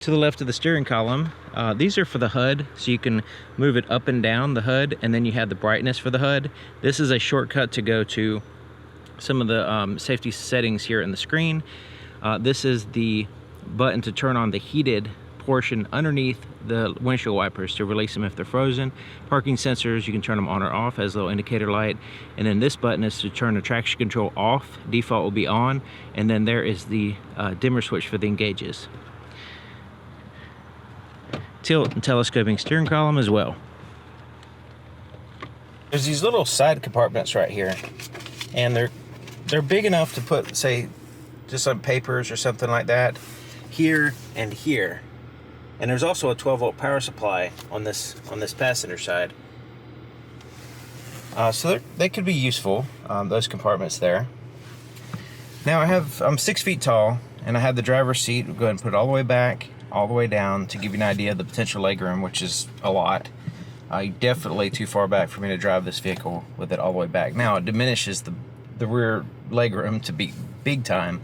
To the left of the steering column, these are for the HUD, so you can move it up and down the HUD, and then you have the brightness for the HUD. This is a shortcut to go to some of the safety settings here in the screen. This is the button to turn on the heated portion underneath the windshield wipers to release them if they're frozen. Parking sensors, you can turn them on or off as a little indicator light. And then this button is to turn the traction control off. Default will be on. And then there is the dimmer switch for the engages. Tilt and telescoping steering column as well. There's these little side compartments right here, and they're big enough to put, say, just some papers or something like that here and here. And there's also a 12-volt power supply on this passenger side. So they could be useful, those compartments there. Now I'm 6 feet tall, and I have the driver's seat. We'll go ahead and put it all the way back, all the way down to give you an idea of the potential legroom, which is a lot. Definitely too far back for me to drive this vehicle with it all the way back. Now it diminishes the rear legroom to be big time,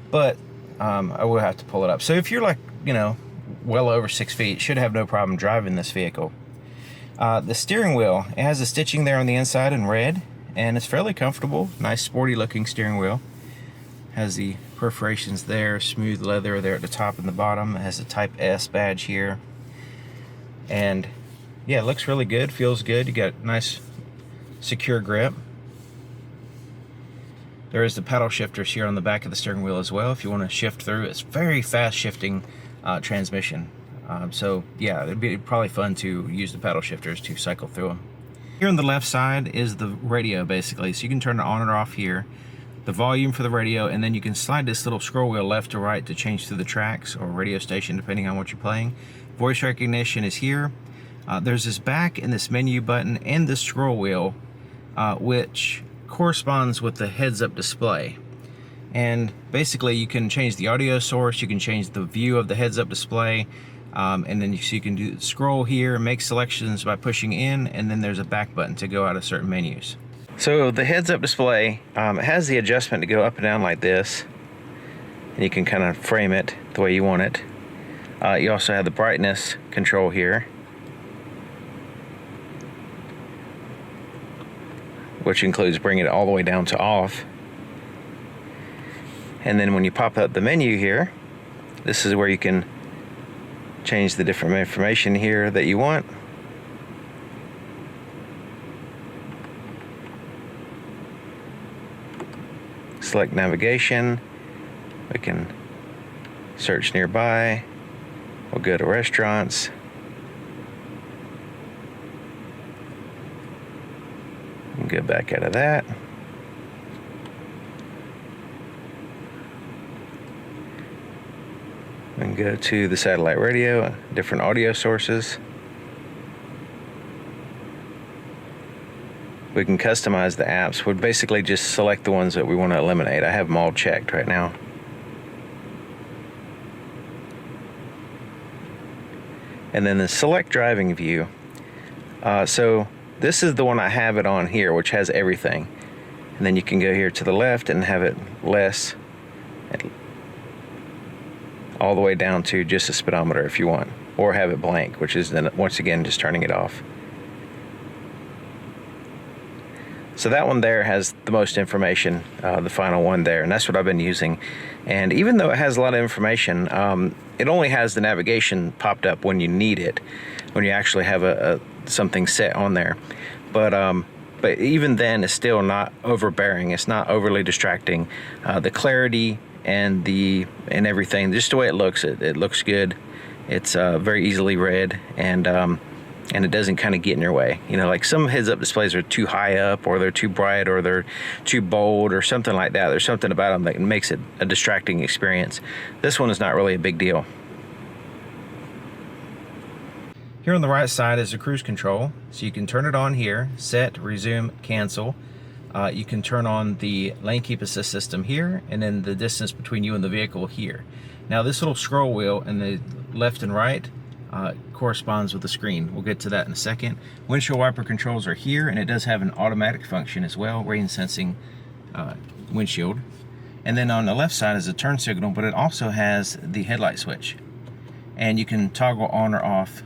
but I will have to pull it up. So if you're like, you know, well over 6 feet, should have no problem driving this vehicle. The steering wheel, it has the stitching there on the inside in red, and it's fairly comfortable. Nice sporty looking steering wheel. Has the perforations there, smooth leather there at the top and the bottom. It has a Type S badge here. And yeah, it looks really good, feels good. You got nice secure grip. There is the paddle shifters here on the back of the steering wheel as well if you want to shift through. It's very fast shifting transmission. So yeah, it'd be probably fun to use the paddle shifters to cycle through them. Here on the left side is the radio basically. So you can turn it on or off here. The volume for the radio, and then you can slide this little scroll wheel left to right to change through the tracks or radio station depending on what you're playing. Voice recognition is here. There's this back and this menu button and this scroll wheel, which corresponds with the heads-up display. And basically you can change the audio source, you can change the view of the heads-up display, and then you can do scroll here, make selections by pushing in, and then there's a back button to go out of certain menus. So the heads-up display has the adjustment to go up and down like this, and you can kind of frame it the way you want it. You also have the brightness control here, which includes bringing it all the way down to off. And then when you pop up the menu here, this is where you can change the different information here that you want. Select navigation. We can search nearby. We'll go to restaurants. And go back out of that. And go to the satellite radio, different audio sources. We can customize the apps. We'd basically just select the ones that we want to eliminate. I have them all checked right now. And then the select driving view. So this is the one I have it on here, which has everything. And then you can go here to the left and have it less, all the way down to just a speedometer if you want, or have it blank, which is then once again just turning it off. So that one there has the most information, the final one there, and that's what I've been using. And even though it has a lot of information, it only has the navigation popped up when you need it, when you actually have something set on there. But even then, it's still not overbearing. It's not overly distracting. The clarity and everything, just the way it looks good. It's very easily read, and it doesn't kind of get in your way. You know, like some heads-up displays are too high up, or they're too bright, or they're too bold, or something like that. There's something about them that makes it a distracting experience. This one is not really a big deal. Here on the right side is the cruise control. So you can turn it on here, set, resume, cancel. You can turn on the lane keep assist system here, and then the distance between you and the vehicle here. Now this little scroll wheel in the left and right corresponds with the screen. We'll get to that in a second. Windshield wiper controls are here, and it does have an automatic function as well, rain sensing windshield. And then on the left side is a turn signal, but it also has the headlight switch. and you can toggle on or off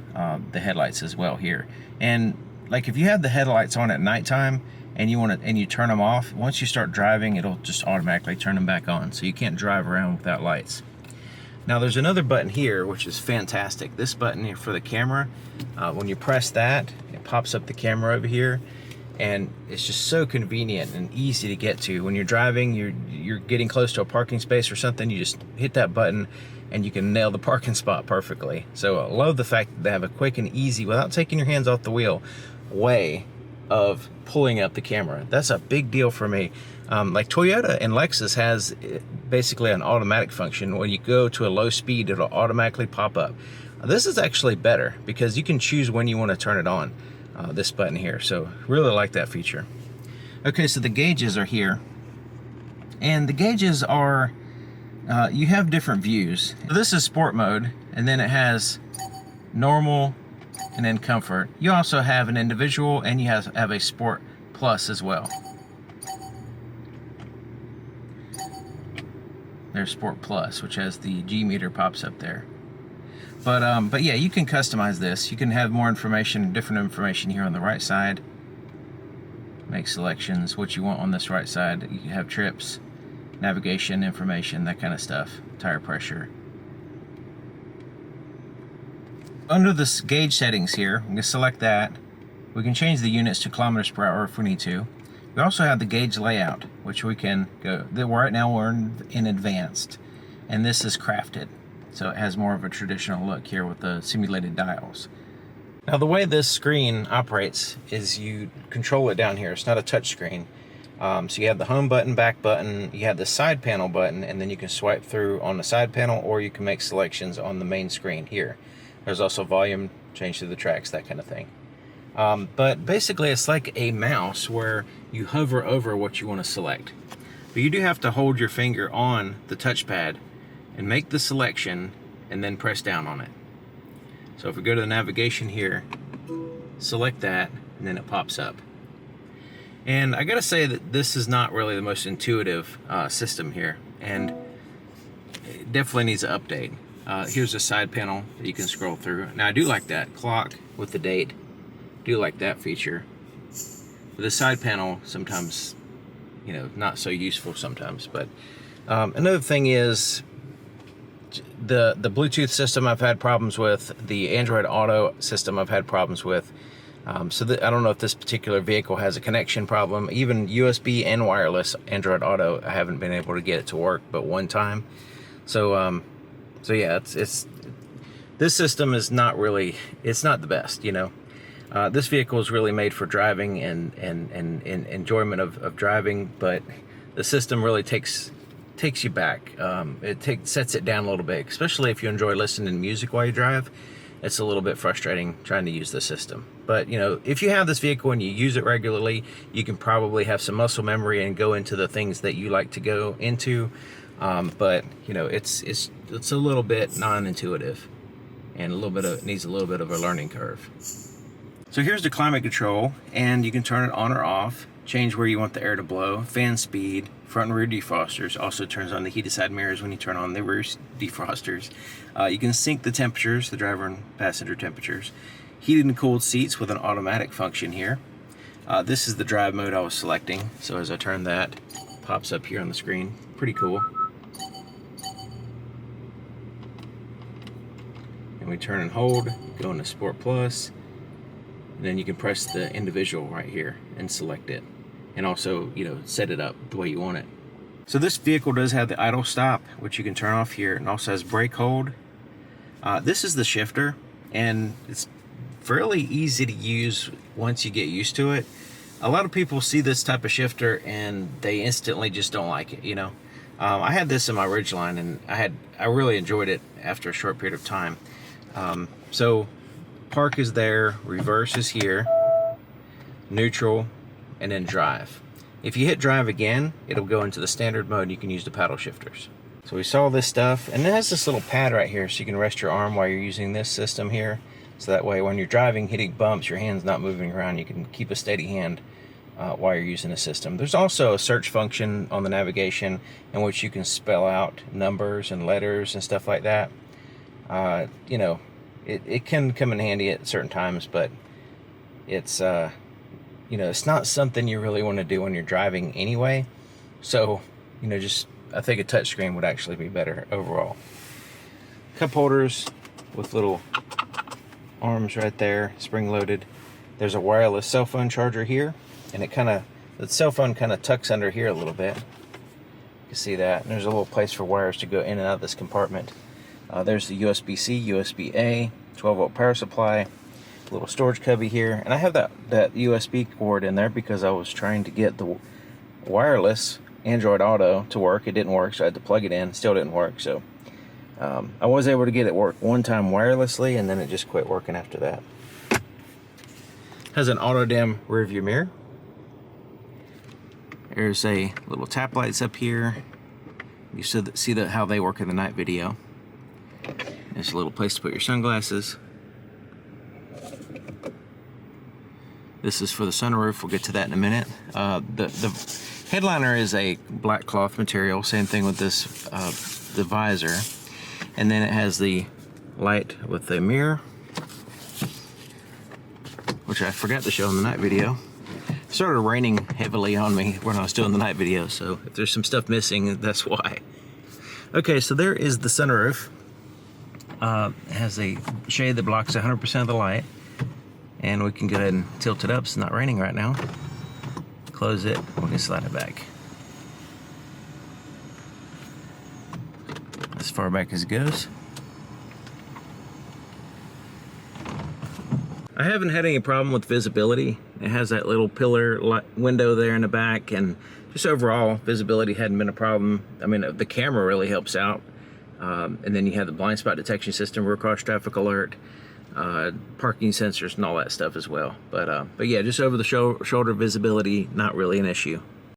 the headlights as well here. And like if you have the headlights on at nighttime and you turn them off, once you start driving, it'll just automatically turn them back on, so you can't drive around without lights. Now there's another button here which is fantastic. This button here for the camera, when you press that, it pops up the camera over here, and it's just so convenient and easy to get to. When you're driving, you're getting close to a parking space or something, you just hit that button and you can nail the parking spot perfectly. So I love the fact that they have a quick and easy, without taking your hands off the wheel, way of pulling up the camera. That's a big deal for me. Like Toyota and Lexus has basically an automatic function. When you go to a low speed, it'll automatically pop up. This is actually better because you can choose when you want to turn it on, this button here. So really like that feature. Okay, so the gauges are here, and the gauges are, you have different views. This is sport mode, and then it has normal and then comfort. You also have an individual, and you have a sport plus as well. There's Sport Plus, which has the G meter pops up there. But yeah, you can customize this. You can have more information, different information here on the right side. Make selections, what you want on this right side. You can have trips, navigation, information, that kind of stuff. Tire pressure. Under this gauge settings here, I'm going to select that. We can change the units to kilometers per hour if we need to. We also have the gauge layout, which we can go, right now we're in advanced, and this is crafted. So it has more of a traditional look here with the simulated dials. Now the way this screen operates is you control it down here. It's not a touch screen. So you have the home button, back button, you have the side panel button, and then you can swipe through on the side panel, or you can make selections on the main screen here. There's also volume, change to the tracks, that kind of thing. But basically it's like a mouse where you hover over what you want to select. But you do have to hold your finger on the touchpad and make the selection and then press down on it. So if we go to the navigation here, select that, and then it pops up. And I gotta say that this is not really the most intuitive system here, and it definitely needs an update. Here's a side panel that you can scroll through. Now I do like that clock with the date. Do like that feature. But the side panel sometimes, you know, not so useful sometimes. But another thing is the Bluetooth system I've had problems with. The Android Auto system I've had problems with. So I don't know if this particular vehicle has a connection problem. Even USB and wireless Android Auto, I haven't been able to get it to work but one time. So yeah, it's this system is not really, it's not the best, you know. This vehicle is really made for driving and enjoyment of driving, but the system really takes you back. It sets it down a little bit, especially if you enjoy listening to music while you drive. It's a little bit frustrating trying to use the system. But you know, if you have this vehicle and you use it regularly, you can probably have some muscle memory and go into the things that you like to go into. But you know, it's a little bit non-intuitive, and needs a little bit of a learning curve. So here's the climate control, and you can turn it on or off, change where you want the air to blow, fan speed, front and rear defrosters. Also turns on the heated side mirrors when you turn on the rear defrosters. You can sync the temperatures, the driver and passenger temperatures. Heated and cooled seats with an automatic function here. This is the drive mode I was selecting, so as I turn that, it pops up here on the screen. Pretty cool. And we turn and hold, go into Sport Plus. And then you can press the individual right here and select it, and also, you know, set it up the way you want it. So this vehicle does have the idle stop, which you can turn off here, and also has brake hold. This is the shifter, and it's fairly easy to use once you get used to it. A lot of people see this type of shifter and they instantly just don't like it, you know. I had this in my Ridgeline, and I really enjoyed it after a short period of time. So park is there, reverse is here, neutral, and then drive. If you hit drive again, it'll go into the standard mode. You can use the paddle shifters. So we saw this stuff, and it has this little pad right here so you can rest your arm while you're using this system here. So that way when you're driving, hitting bumps, your hand's not moving around. You can keep a steady hand while you're using the system. There's also a search function on the navigation in which you can spell out numbers and letters and stuff like that. You know, it can come in handy at certain times, but it's you know, it's not something you really want to do when you're driving anyway. So, you know, just I think a touchscreen would actually be better overall. Cup holders with little arms right there, spring loaded. There's a wireless cell phone charger here, and the cell phone kind of tucks under here a little bit. You can see that. And there's a little place for wires to go in and out of this compartment. There's the USB-C, USB-A, 12-volt power supply, little storage cubby here, and I have that USB cord in there because I was trying to get the wireless Android Auto to work. It didn't work, so I had to plug it in. Still didn't work, so I was able to get it work one time wirelessly, and then it just quit working after that. Has an auto dim rear view mirror. There's a little tap lights up here. You see how they work in the night video. There's a little place to put your sunglasses. This is for the sunroof. We'll get to that in a minute. The headliner is a black cloth material. Same thing with this, the visor. And then it has the light with the mirror, which I forgot to show in the night video. It started raining heavily on me when I was doing the night video, so if there's some stuff missing, that's why. Okay, so there is the sunroof. It has a shade that blocks 100% of the light. And we can go ahead and tilt it up. It's not raining right now. Close it. We can slide it back. As far back as it goes. I haven't had any problem with visibility. It has that little pillar window there in the back, and just overall visibility hadn't been a problem. I mean, the camera really helps out. And then you have the blind spot detection system, rear cross traffic alert, parking sensors and all that stuff as well. But yeah, just over the shoulder visibility, not really an issue.